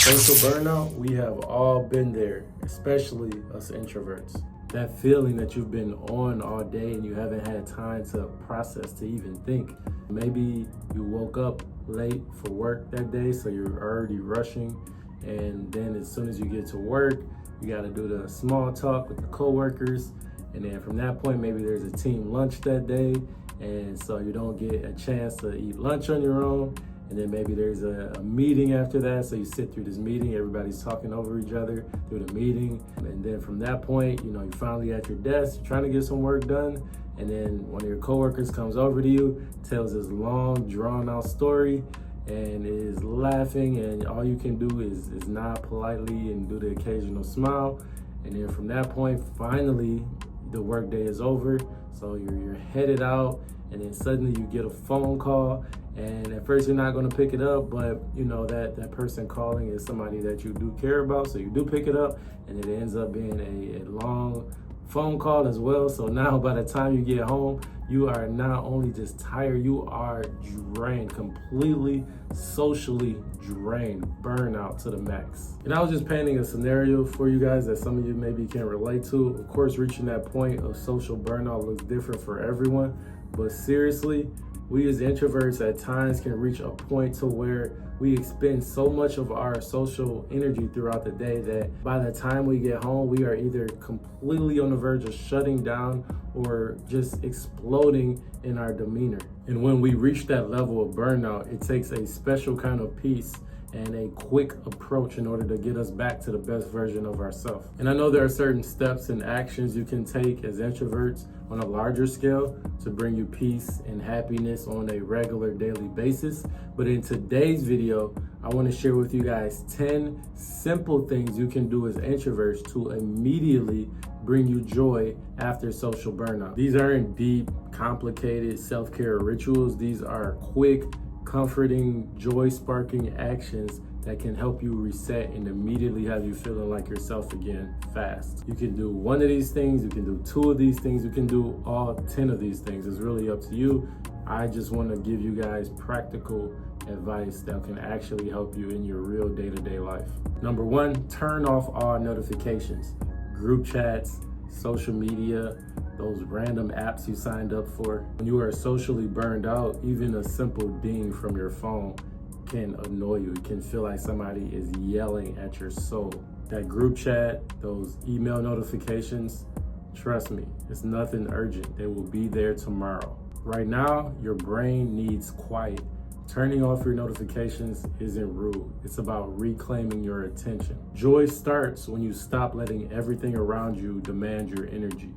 Social burnout, we have all been there, especially us introverts. That feeling that you've been on all day and you haven't had time to process, to even think. Maybe you woke up late for work that day, so you're already rushing. And then as soon as you get to work, you got to do the small talk with the coworkers. And then from that point, maybe there's a team lunch that day. And so you don't get a chance to eat lunch on your own. And then maybe there's a meeting after that. So you sit through this meeting, everybody's talking over each other through the meeting. And then from that point, you're finally at your desk, you're trying to get some work done. And then one of your coworkers comes over to you, tells this long, drawn out story, and is laughing. And all you can do is nod politely and do the occasional smile. And then from that point, finally, the workday is over. So you're headed out, and then suddenly you get a phone call. And at first you're not going to pick it up, but that person calling is somebody that you do care about. So you do pick it up, and it ends up being a long phone call as well. So now by the time you get home, you are not only just tired, you are drained, completely socially drained, burnout to the max. And I was just painting a scenario for you guys that some of you maybe can relate to. Of course, reaching that point of social burnout looks different for everyone, but seriously, we as introverts at times can reach a point to where we expend so much of our social energy throughout the day that by the time we get home, we are either completely on the verge of shutting down or just exploding in our demeanor. And when we reach that level of burnout, it takes a special kind of peace and a quick approach in order to get us back to the best version of ourselves. And I know there are certain steps and actions you can take as introverts on a larger scale to bring you peace and happiness on a regular daily basis. But in today's video, I want to share with you guys 10 simple things you can do as introverts to immediately bring you joy after social burnout. These aren't deep, complicated self-care rituals. These are quick, comforting, joy-sparking actions that can help you reset and immediately have you feeling like yourself again fast. You can do one of these things, you can do two of these things, you can do all 10 of these things. It's really up to you. I just want to give you guys practical advice that can actually help you in your real day-to-day life. Number one, turn off all notifications. Group chats, social media, those random apps you signed up for. When you are socially burned out, even a simple ding from your phone can annoy you. It can feel like somebody is yelling at your soul. That group chat, those email notifications, trust me, it's nothing urgent. They will be there tomorrow. Right now, your brain needs quiet. Turning off your notifications isn't rude. It's about reclaiming your attention. Joy starts when you stop letting everything around you demand your energy.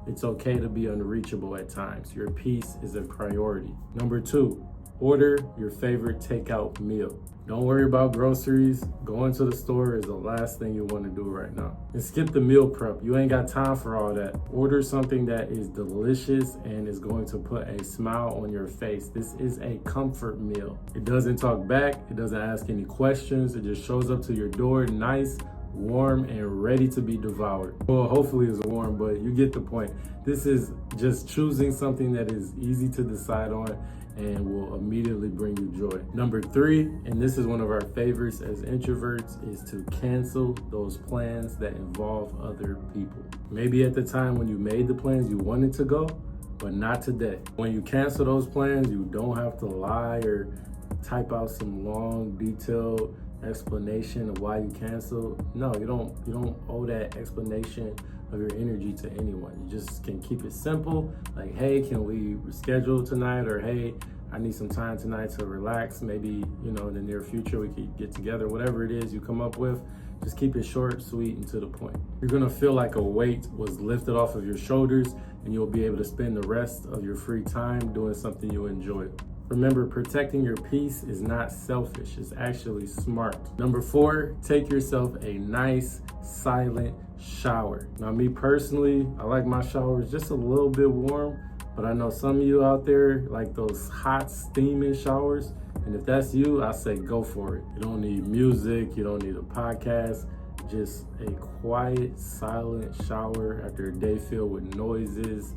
It's okay to be unreachable at times. Your peace is a priority. Number two, order your favorite takeout meal. Don't worry about groceries. Going to the store is the last thing you want to do right now. And skip the meal prep. You ain't got time for all that. Order something that is delicious and is going to put a smile on your face. This is a comfort meal. It doesn't talk back. It doesn't ask any questions. It just shows up to your door nice, warm, and ready to be devoured. Well, hopefully it's warm, but you get the point. This is just choosing something that is easy to decide on and will immediately bring you joy. Number three, and this is one of our favorites as introverts, is to cancel those plans that involve other people. Maybe at the time when you made the plans, you wanted to go, but not today. When you cancel those plans, you don't have to lie or type out some long, detailed explanation of why you canceled. No, you don't owe that explanation of your energy to anyone. You just can keep it simple, like, hey, can we reschedule tonight? Or hey, I need some time tonight to relax. Maybe, in the near future we could get together. Whatever it is you come up with, just keep it short, sweet, and to the point. You're gonna feel like a weight was lifted off of your shoulders, and you'll be able to spend the rest of your free time doing something you enjoy. Remember, protecting your peace is not selfish, it's actually smart. Number four, take yourself a nice, silent shower. Now, me personally, I like my showers just a little bit warm, but I know some of you out there like those hot, steaming showers. And if that's you, I say go for it. You don't need music, you don't need a podcast, just a quiet, silent shower after a day filled with noises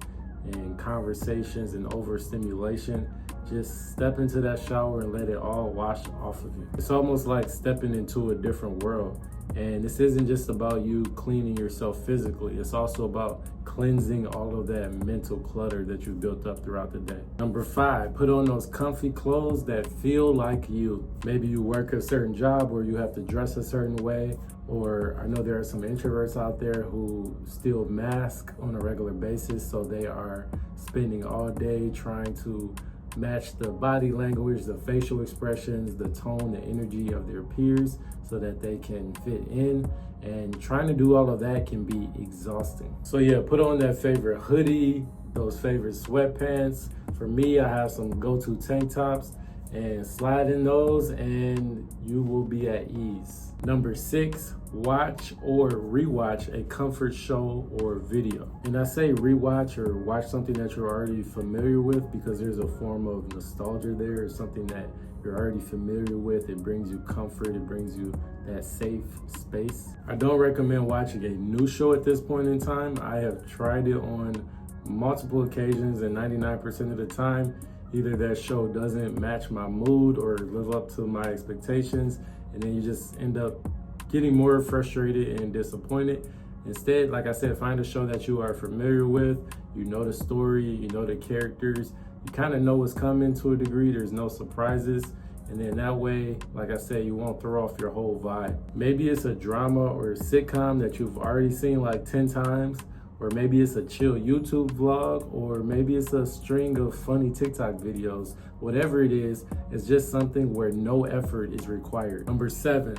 and conversations and overstimulation. just step into that shower and let it all wash off of you. It's almost like stepping into a different world. And this isn't just about you cleaning yourself physically. It's also about cleansing all of that mental clutter that you've built up throughout the day. Number 5, put on those comfy clothes that feel like you. Maybe you work a certain job where you have to dress a certain way, or I know there are some introverts out there who still mask on a regular basis, so they are spending all day trying to match the body language, the facial expressions, the tone, the energy of their peers so that they can fit in. And trying to do all of that can be exhausting. So yeah, put on that favorite hoodie, those favorite sweatpants. For me, I have some go-to tank tops, and slide in those and you will be at ease. Number 6, watch or rewatch a comfort show or video. And I say rewatch or watch something that you're already familiar with because there's a form of nostalgia there. It's something that you're already familiar with. It brings you comfort. It brings you that safe space. I don't recommend watching a new show at this point in time. I have tried it on multiple occasions, and 99% of the time, either that show doesn't match my mood or live up to my expectations, and then you just end up getting more frustrated and disappointed. Instead, like I said, find a show that you are familiar with. You know the story, you know the characters, you kind of know what's coming to a degree. There's no surprises. And then that way, like I said, you won't throw off your whole vibe. Maybe it's a drama or a sitcom that you've already seen like 10 times, or maybe it's a chill YouTube vlog, or maybe it's a string of funny TikTok videos. Whatever it is, it's just something where no effort is required. Number 7,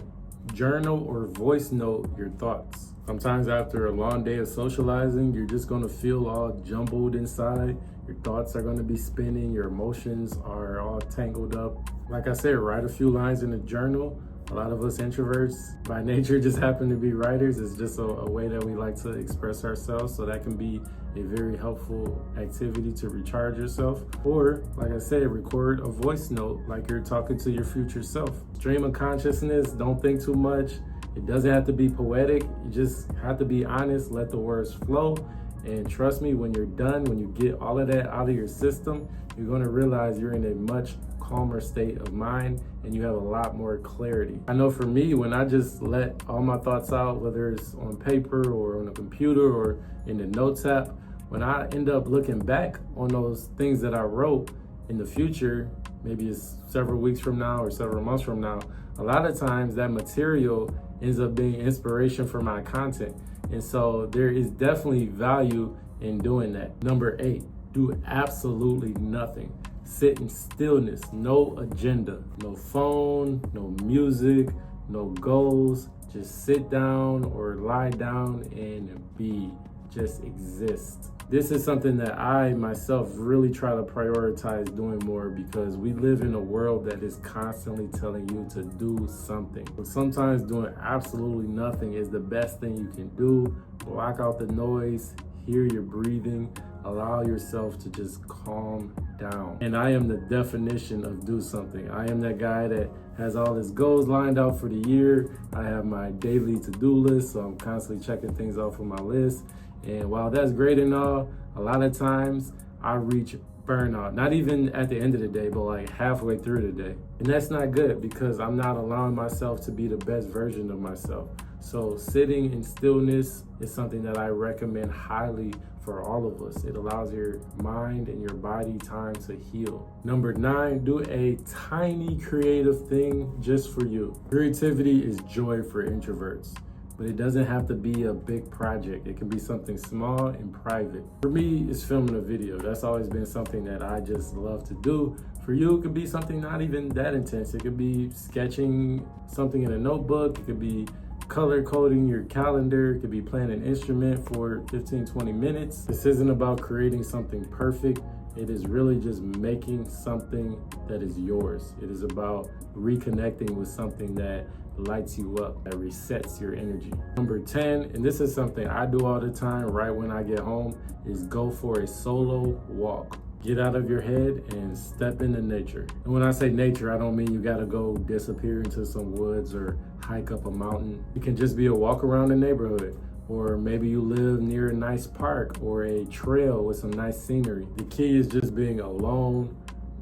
journal or voice note your thoughts. Sometimes after a long day of socializing, you're just gonna feel all jumbled inside. Your thoughts are gonna be spinning, your emotions are all tangled up. Like I said, write a few lines in a journal. A lot of us introverts by nature just happen to be writers. It's just a way that we like to express ourselves. So that can be a very helpful activity to recharge yourself. Or, like I said, record a voice note like you're talking to your future self. Stream of consciousness, don't think too much. It doesn't have to be poetic. You just have to be honest, let the words flow. And trust me, when you're done, when you get all of that out of your system, you're gonna realize you're in a much calmer state of mind and you have a lot more clarity. I know for me, when I just let all my thoughts out, whether it's on paper or on a computer or in the notes app, when I end up looking back on those things that I wrote in the future, maybe it's several weeks from now or several months from now, a lot of times that material ends up being inspiration for my content. And so there is definitely value in doing that. Number 8, do absolutely nothing. Sit in stillness, no agenda, no phone, no music, no goals. Just sit down or lie down and be, just exist. This is something that I myself really try to prioritize doing more because we live in a world that is constantly telling you to do something. But sometimes doing absolutely nothing is the best thing you can do. Block out the noise, hear your breathing, allow yourself to just calm down. And I am the definition of do something. I am that guy that has all his goals lined out for the year. I have my daily to-do list, so I'm constantly checking things off on my list. And while that's great and all, a lot of times I reach burnout, not even at the end of the day, but like halfway through the day. And that's not good because I'm not allowing myself to be the best version of myself. So sitting in stillness is something that I recommend highly for all of us. It allows your mind and your body time to heal. Number 9, do a tiny creative thing just for you. Creativity is joy for introverts, but it doesn't have to be a big project. It can be something small and private. For me, it's filming a video. That's always been something that I just love to do. For you, it could be something not even that intense. It could be sketching something in a notebook. It could be color coding your calendar. It could be playing an instrument for 15-20 minutes. This isn't about creating something perfect. It is really just making something that is yours. It is about reconnecting with something that lights you up, that resets your energy. Number 10, and this is something I do all the time right when I get home, is go for a solo walk. Get out of your head and step into nature. And when I say nature, I don't mean you gotta go disappear into some woods or hike up a mountain. It can just be a walk around the neighborhood. Or maybe you live near a nice park or a trail with some nice scenery. The key is just being alone,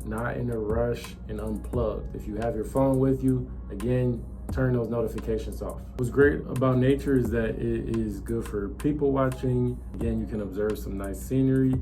not in a rush, and unplugged. If you have your phone with you, again, turn those notifications off. What's great about nature is that it is good for people watching. Again, you can observe some nice scenery,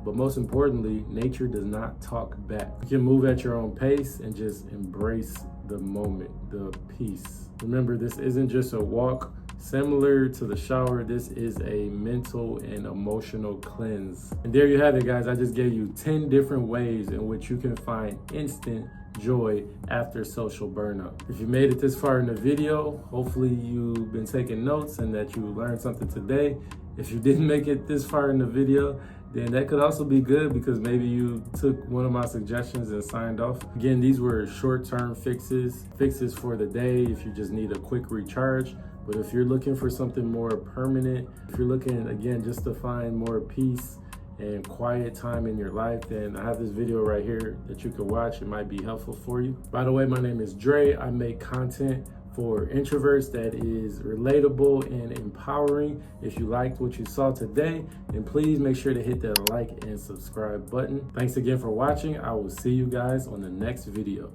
but most importantly, nature does not talk back. You can move at your own pace and just embrace the moment, the peace. Remember, this isn't just a walk. Similar to the shower, this is a mental and emotional cleanse. And there you have it, guys. I just gave you 10 different ways in which you can find instant joy after social burnout. If you made it this far in the video, hopefully you've been taking notes and that you learned something today. If you didn't make it this far in the video, then that could also be good because maybe you took one of my suggestions and signed off. Again, these were short-term fixes for the day if you just need a quick recharge. But if you're looking for something more permanent, if you're looking, again, just to find more peace and quiet time in your life, then I have this video right here that you can watch. It might be helpful for you. By the way, my name is Dre. I make content for introverts that is relatable and empowering. If you liked what you saw today, then please make sure to hit that like and subscribe button. Thanks again for watching. I will see you guys on the next video.